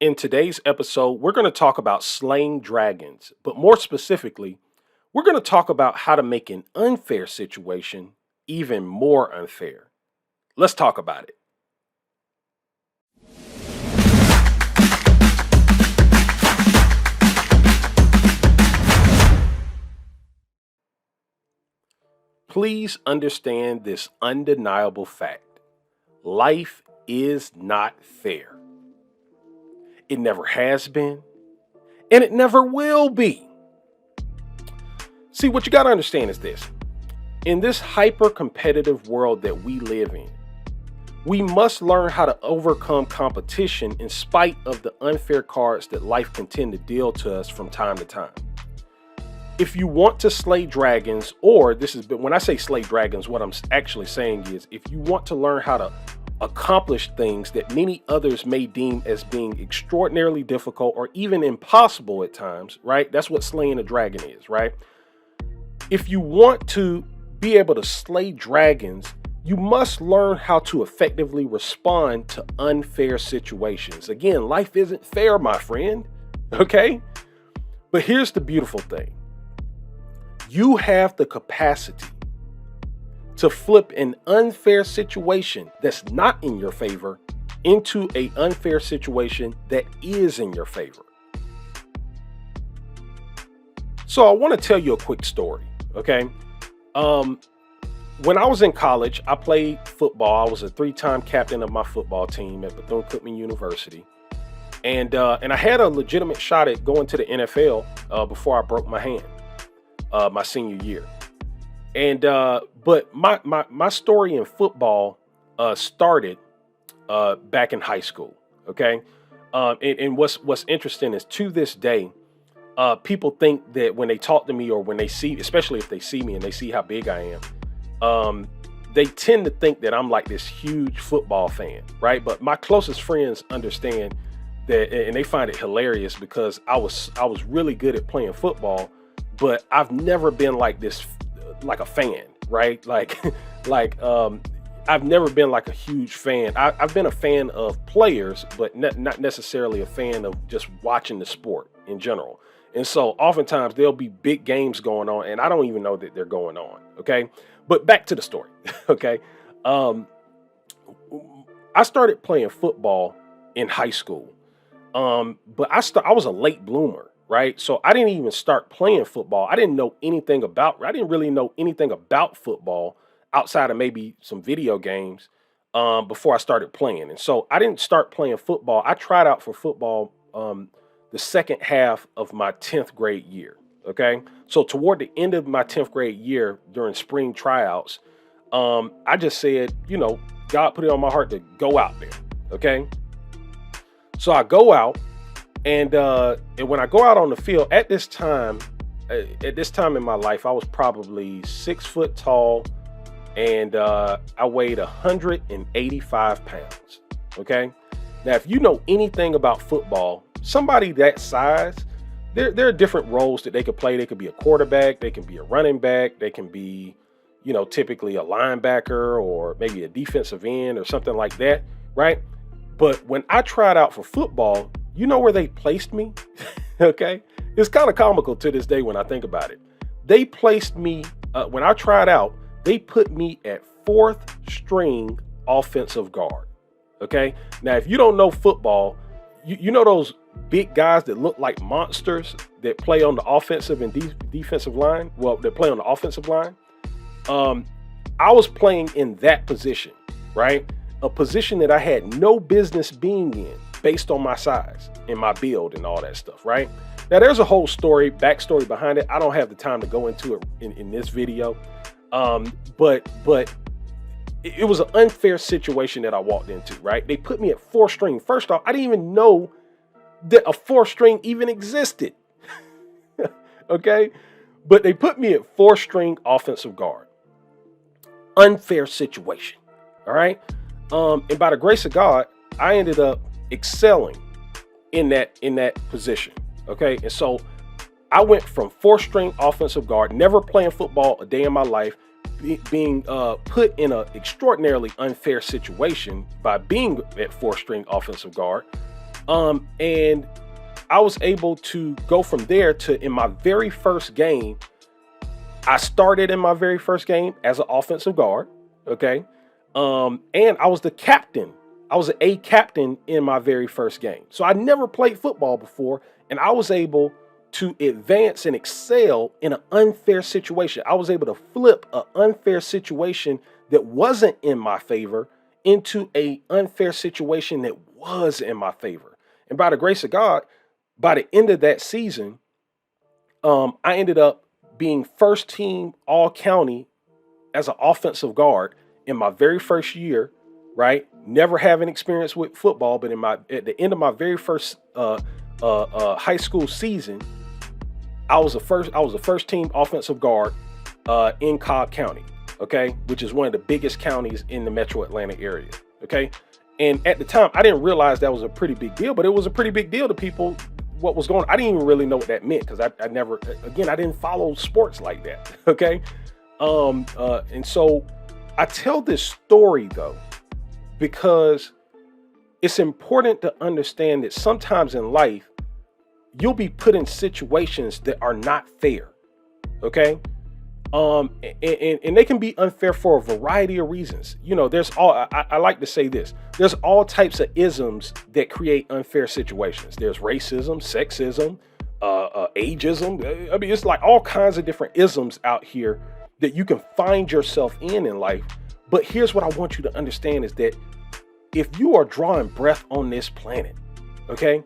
In today's episode, we're going to talk about slaying dragons, but more specifically, we're going to talk about how to make an unfair situation even more unfair. Let's talk about it. Please understand this undeniable fact. Life is not fair. It never has been, and it never will be. See, what you got to understand is this. In this hyper-competitive world that we live in, we must learn how to overcome competition in spite of the unfair cards that life can tend to deal to us from time to time. If you want to slay dragons, or when I say slay dragons, what I'm actually saying is if you want to learn how to accomplish things that many others may deem as being extraordinarily difficult or even impossible at times, right? That's what slaying a dragon is, right? If you want to be able to slay dragons, you must learn how to effectively respond to unfair situations. Again, life isn't fair, my friend, okay? But here's the beautiful thing. You have the capacity to flip an unfair situation that's not in your favor into an unfair situation that is in your favor. So I want to tell you a quick story, okay? When I was in college, I played football. I was a 3-time captain of my football team at Bethune-Cookman University. And I had a legitimate shot at going to the NFL before I broke my hand. My senior year. And but my story in football started back in high school. Okay. And what's interesting is to this day, people think that when they talk to me or when they see, especially if they see me and they see how big I am, they tend to think that I'm like this huge football fan, right? But my closest friends understand that, and they find it hilarious because I was really good at playing football. But I've never been like this, like a fan, right? I've never been like a huge fan. I've been a fan of players, but not necessarily a fan of just watching the sport in general. And so oftentimes there'll be big games going on and I don't even know that they're going on, okay? But back to the story, okay? I started playing football in high school, but I was a late bloomer. Right. So I didn't even start playing football. I didn't really know anything about football outside of maybe some video games before I started playing. And so I didn't start playing football. I tried out for football the second half of my 10th grade year. OK, so toward the end of my 10th grade year during spring tryouts, I just said, God put it on my heart to go out there. OK, so I go out. And when I go out on the field at this time in my life, I was probably 6 foot tall and I weighed 185 pounds. Okay. Now, if you know anything about football, somebody that size, there are different roles that they could play. They could be a quarterback. They can be a running back. They can be, typically a linebacker or maybe a defensive end or something like that. Right. But when I tried out for football, you know where they placed me? Okay. It's kind of comical to this day when I think about it. They placed me, when I tried out, they put me at 4th string offensive guard. Okay. Now, if you don't know football, you know those big guys that look like monsters that play on the offensive and defensive line? Well, they play on the offensive line. I was playing in that position, right? A position that I had no business being in based on my size and my build and all that stuff, right? Now, there's a whole backstory behind it. I don't have the time to go into it in this video. But it was an unfair situation that I walked into, right? They put me at 4th string. First off, I didn't even know that a 4th string even existed. Okay? But they put me at 4th string offensive guard. Unfair situation. All right? And by the grace of God, I ended up excelling in that position. Okay. And so I went from 4th string offensive guard, never playing football a day in my life, being put in an extraordinarily unfair situation by being at 4th string offensive guard, And I was able to go from there to, in my very first game, I started in my very first game as an offensive guard. Okay. And I was the captain. I was an A captain in my very first game. So I never played football before, and I was able to advance and excel in an unfair situation. I was able to flip an unfair situation that wasn't in my favor into an unfair situation that was in my favor. And by the grace of God, by the end of that season, I ended up being first team all county as an offensive guard in my very first year, right? Never having experience with football, but at the end of my very first high school season, I was a first team offensive guard in Cobb County, okay, which is one of the biggest counties in the Metro Atlanta area, okay. And at the time, I didn't realize that was a pretty big deal, but it was a pretty big deal to people. What was going on? I didn't even really know what that meant, because I never, again, I didn't follow sports like that, okay. And so I tell this story though, because it's important to understand that sometimes in life, you'll be put in situations that are not fair. Okay. And they can be unfair for a variety of reasons. You know, I like to say this, there's all types of isms that create unfair situations. There's racism, sexism, ageism. I mean, it's like all kinds of different isms out here that you can find yourself in life. But here's what I want you to understand is that if you are drawing breath on this planet, okay,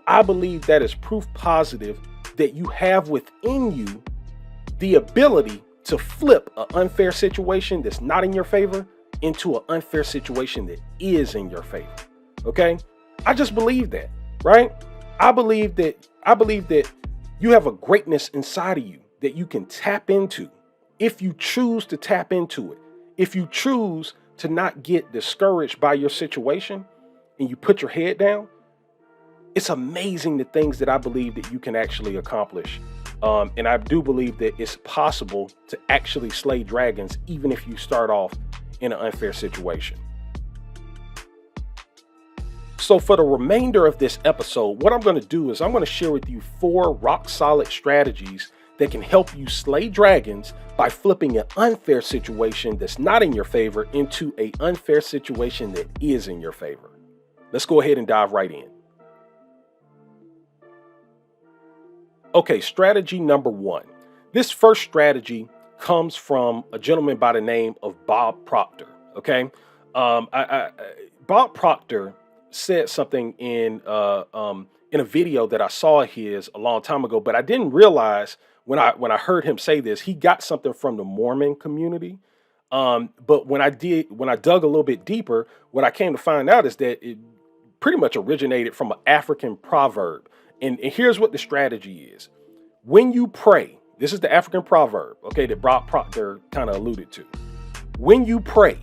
I believe that is proof positive that you have within you the ability to flip an unfair situation that's not in your favor into an unfair situation that is in your favor. Okay. I just believe that, right? I believe that you have a greatness inside of you that you can tap into if you choose to tap into it. If you choose to not get discouraged by your situation and you put your head down, it's amazing the things that I believe that you can actually accomplish. And I do believe that it's possible to actually slay dragons, even if you start off in an unfair situation. So for the remainder of this episode, what I'm going to do is I'm going to share with you 4 rock solid strategies that can help you slay dragons by flipping an unfair situation that's not in your favor into an unfair situation that is in your favor. Let's go ahead and dive right in. Okay, strategy number 1. This first strategy comes from a gentleman by the name of Bob Proctor. Okay, Bob Proctor said something in a video that I saw his a long time ago, but I didn't realize when I heard him say this, he got something from the Mormon community. But when I dug a little bit deeper, what I came to find out is that it pretty much originated from an African proverb. And here's what the strategy is. When you pray, this is the African proverb, okay, that Bob Proctor kind of alluded to. When you pray,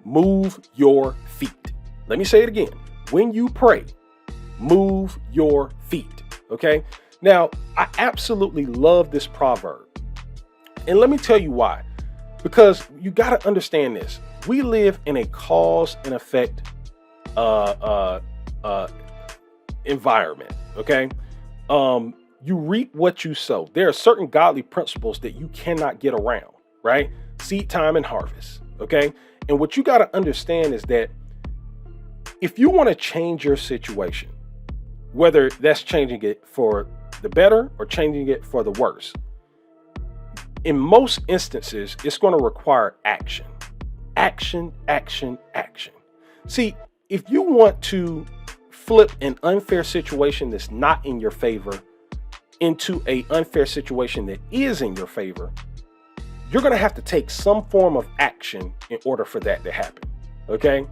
move your feet. Let me say it again. When you pray, move your feet, okay? Now, I absolutely love this proverb. And let me tell you why. Because you got to understand this. We live in a cause and effect environment, okay? You reap what you sow. There are certain godly principles that you cannot get around, right? Seed time and harvest, okay? And what you got to understand is that if you want to change your situation, whether that's changing it for the better or changing it for the worse, in most instances, it's going to require action. Action, action, action. See, if you want to flip an unfair situation that's not in your favor into an unfair situation that is in your favor, you're going to have to take some form of action in order for that to happen. Okay?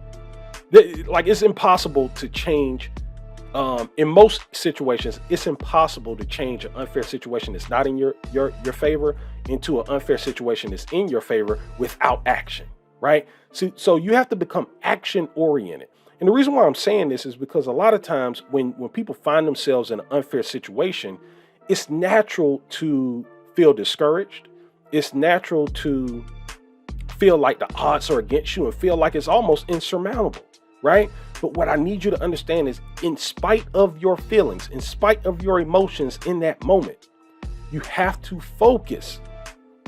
Like, it's impossible to change. In most situations, it's impossible to change an unfair situation that's not in your favor into an unfair situation that's in your favor without action, right? So you have to become action oriented. And the reason why I'm saying this is because a lot of times when people find themselves in an unfair situation, it's natural to feel discouraged. It's natural to feel like the odds are against you and feel like it's almost insurmountable, right? But what I need you to understand is, in spite of your feelings, in spite of your emotions in that moment, you have to focus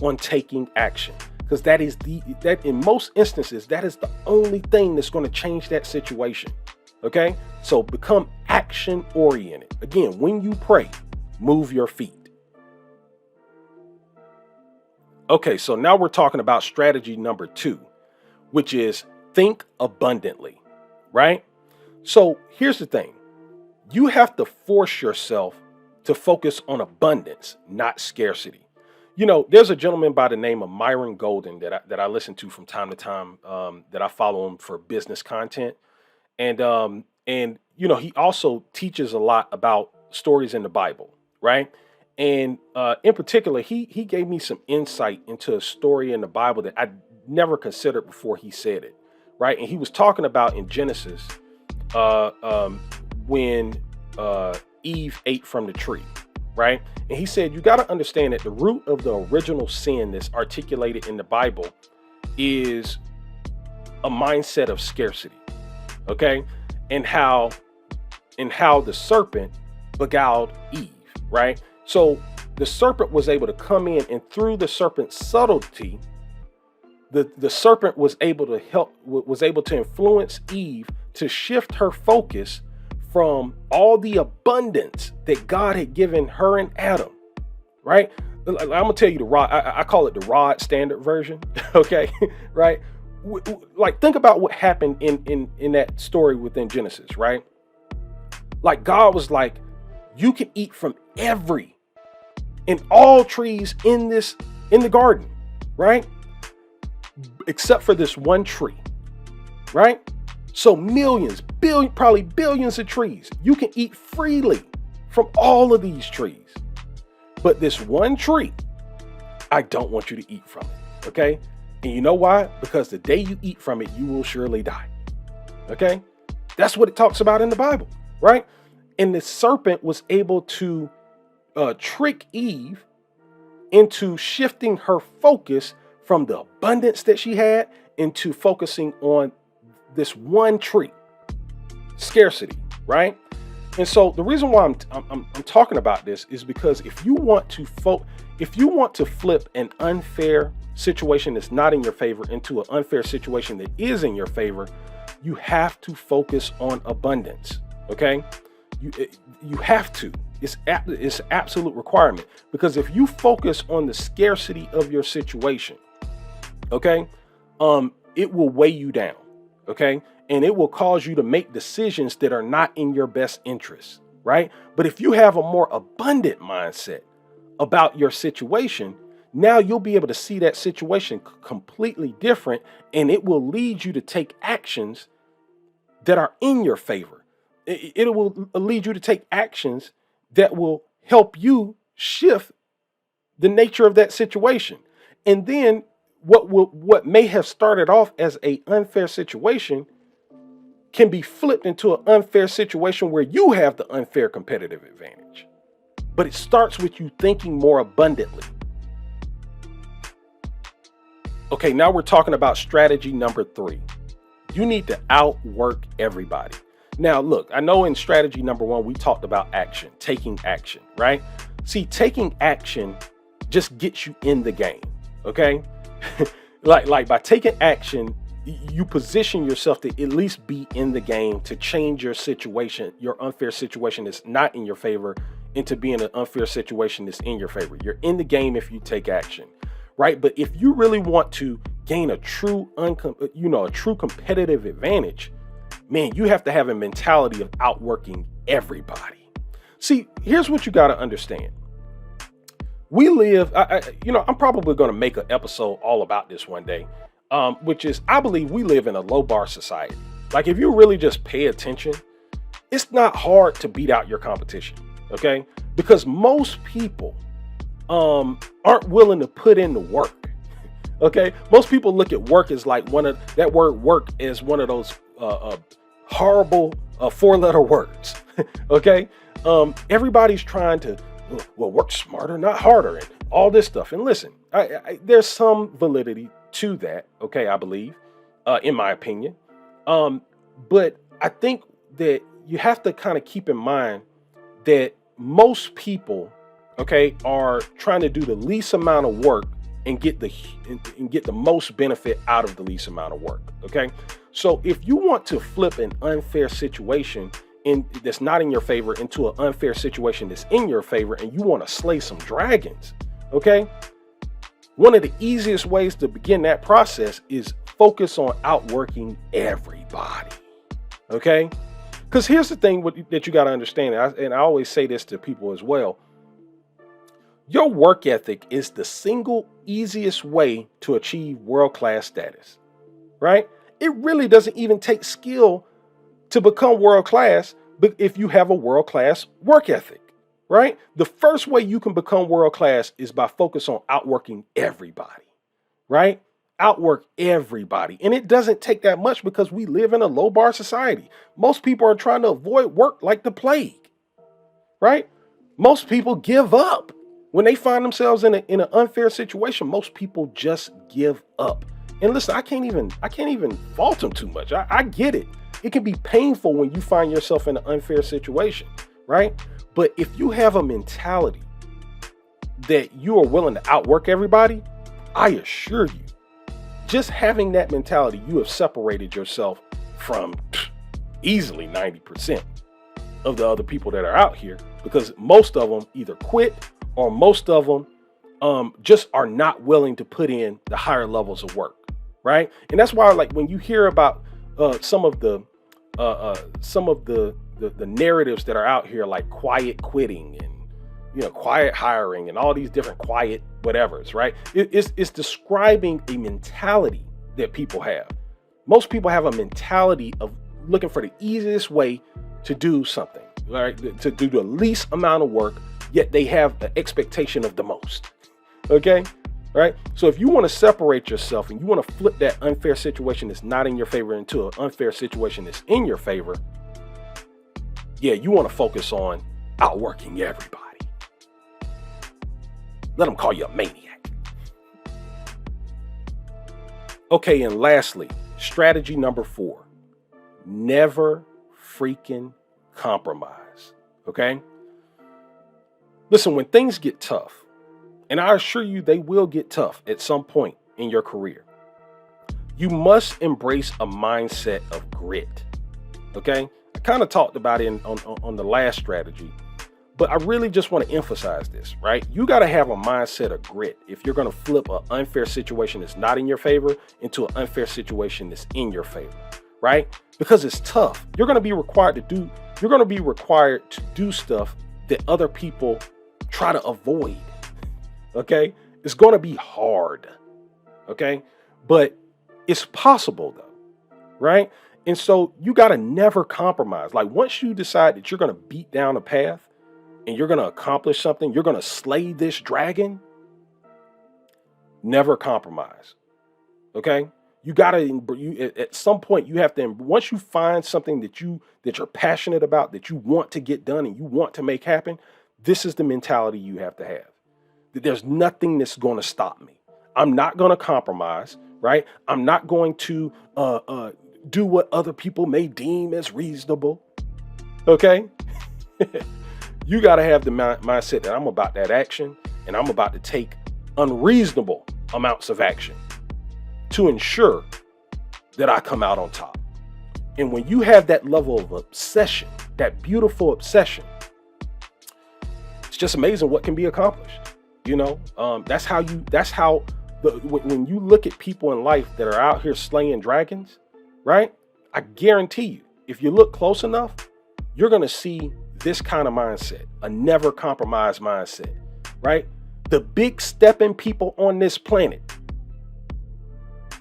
on taking action, because that in most instances, that is the only thing that's going to change that situation. Okay. So become action oriented. Again, when you pray, move your feet. Okay. So now we're talking about strategy number 2, which is think abundantly, right? So here's the thing. You have to force yourself to focus on abundance, not scarcity. There's a gentleman by the name of Myron Golden that I listen to from time to time, that I follow him for business content. And he also teaches a lot about stories in the Bible, right? And in particular, he gave me some insight into a story in the Bible that I never considered before he said it, right? And he was talking about in Genesis, when Eve ate from the tree, right? And he said, you got to understand that the root of the original sin that's articulated in the Bible is a mindset of scarcity, okay? And how the serpent beguiled Eve, right? So the serpent was able to come in, and through the serpent's subtlety, the serpent was able to influence Eve to shift her focus from all the abundance that God had given her and Adam, right? I'm gonna tell you the rod. I call it the rod standard version. Okay, right? Like, think about what happened in that story within Genesis, right? Like, God was like, you can eat from every and all trees in the garden, right? Except for this one tree, right? So probably billions of trees. You can eat freely from all of these trees. But this one tree, I don't want you to eat from it. Okay. And you know why? Because the day you eat from it, you will surely die. Okay. That's what it talks about in the Bible, right? And the serpent was able to trick Eve into shifting her focus from the abundance that she had into focusing on this one tree, scarcity, right? And so the reason why I'm talking about this is because if you want to flip an unfair situation that's not in your favor into an unfair situation that is in your favor, you have to focus on abundance. Okay, you have to. It's an absolute requirement, because if you focus on the scarcity of your situation, okay, it will weigh you down. Okay. And it will cause you to make decisions that are not in your best interest. Right. But if you have a more abundant mindset about your situation, now you'll be able to see that situation completely different, and it will lead you to take actions that are in your favor. It will lead you to take actions that will help you shift the nature of that situation. And then what may have started off as an unfair situation can be flipped into an unfair situation where you have the unfair competitive advantage. But it starts with you thinking more abundantly. Okay, now we're talking about strategy number 3. You need to outwork everybody. Now, look, I know in strategy number 1, we talked about action, taking action, right? See, taking action just gets you in the game, okay? like by taking action, you position yourself to at least be in the game, to change your situation, your unfair situation that's not in your favor, into being an unfair situation that's in your favor. You're in the game if you take action, right? But if you really want to gain a true competitive advantage, man, you have to have a mentality of outworking everybody. See, here's what you got to understand. We live, I'm probably going to make an episode all about this one day, which is, I believe we live in a low bar society. Like, if you really just pay attention, it's not hard to beat out your competition, okay? Because most people aren't willing to put in the work, okay? Most people look at work as like that word work is one of those horrible 4-letter words, okay? Everybody's trying to, work smarter, not harder, and all this stuff. And listen, there's some validity to that, okay, I believe, in my opinion. But I think that you have to kind of keep in mind that most people, okay, are trying to do the least amount of work and get the most benefit out of the least amount of work. Okay. So if you want to flip an unfair situation that's not in your favor into an unfair situation that's in your favor, and you want to slay some dragons, okay, one of the easiest ways to begin that process is focus on outworking everybody. Okay. Because here's the thing that you got to understand, and I always say this to people as well. Your work ethic is the single easiest way to achieve world-class status, right? It really doesn't even take skill to become world-class, but if you have a world-class work ethic, right? The first way you can become world-class is by focus on outworking everybody, right? Outwork everybody. And it doesn't take that much because we live in a low bar society. Most people are trying to avoid work like the plague, right? Most people give up. When they find themselves in an unfair situation, most people just give up. And listen, I can't even fault them too much. I get it. It can be painful when you find yourself in an unfair situation, right? But if you have a mentality that you are willing to outwork everybody, I assure you, just having that mentality, you have separated yourself from easily 90% of the other people that are out here, because most of them either quit or most of them just are not willing to put in the higher levels of work, right? And that's why, like, when you hear about some of the narratives that are out here, like quiet quitting and quiet hiring and all these different quiet whatevers, right? It's describing a mentality that people have. Most people have a mentality of looking for the easiest way to do something, right? To do the least amount of work, yet they have the expectation of the most. Okay, right? So if you want to separate yourself and you want to flip that unfair situation that's not in your favor into an unfair situation that's in your favor, yeah, you want to focus on outworking everybody. Let them call you a maniac. Okay, and lastly, strategy number 4, never freaking compromise. Okay? Listen, when things get tough, and I assure you they will get tough at some point in your career, you must embrace a mindset of grit. Okay? I kind of talked about it on the last strategy, but I really just want to emphasize this, right? You got to have a mindset of grit if you're going to flip an unfair situation that's not in your favor into an unfair situation that's in your favor, right? Because it's tough. You're going to be required to do stuff that other people try to avoid. Okay? It's going to be hard. Okay? But it's possible though, right? And so you got to never compromise. Like, once you decide that you're going to beat down a path and you're going to accomplish something, you're going to slay this dragon, never compromise. Okay? You got to, at some point you have to, once you find something that you're passionate about, that you want to get done and you want to make happen, this is the mentality you have to have. That there's nothing that's going to stop me. I'm not going to compromise, right? I'm not going to do what other people may deem as reasonable. Okay? You got to have the mindset that I'm about that action, and I'm about to take unreasonable amounts of action to ensure that I come out on top. And when you have that level of obsession, that beautiful obsession, it's just amazing what can be accomplished. That's how when you look at people in life that are out here slaying dragons, right? I guarantee you, if you look close enough, you're going to see this kind of mindset, a never compromise mindset, right? The big stepping people on this planet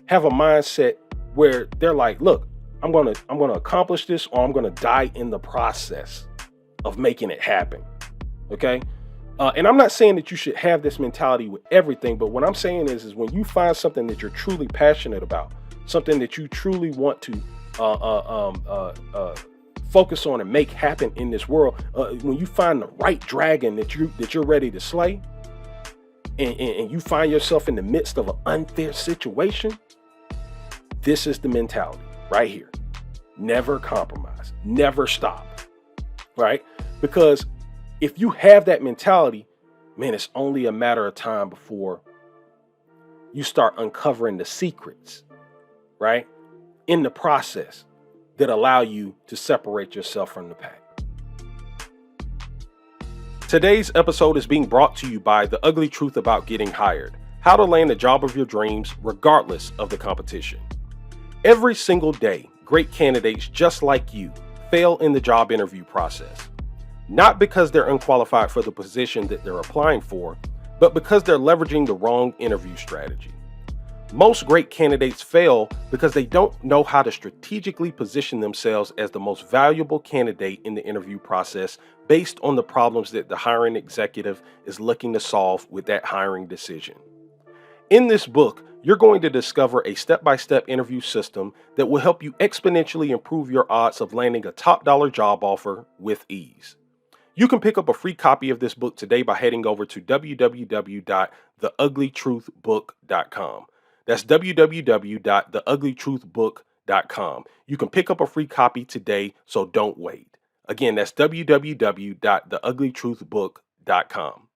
have a mindset where they're like, look, I'm going to accomplish this, or I'm going to die in the process of making it happen. Okay. And I'm not saying that you should have this mentality with everything, but what I'm saying is when you find something that you're truly passionate about, something that you truly want to focus on and make happen in this world, when you find the right dragon that you're ready to slay, and you find yourself in the midst of an unfair situation, this is the mentality right here. never compromise, never stop, right? Because if you have that mentality, man, it's only a matter of time before you start uncovering the secrets, right? In the process that allow you to separate yourself from the pack. Today's episode is being brought to you by The Ugly Truth About Getting Hired: How to Land the Job of Your Dreams regardless of the competition. Every single day, great candidates just like you fail in the job interview process. Not because they're unqualified for the position that they're applying for, but because they're leveraging the wrong interview strategy. Most great candidates fail because they don't know how to strategically position themselves as the most valuable candidate in the interview process based on the problems that the hiring executive is looking to solve with that hiring decision. In this book, you're going to discover a step-by-step interview system that will help you exponentially improve your odds of landing a top dollar job offer with ease. You can pick up a free copy of this book today by heading over to www.theuglytruthbook.com. That's www.theuglytruthbook.com. You can pick up a free copy today, so don't wait. Again, that's www.theuglytruthbook.com.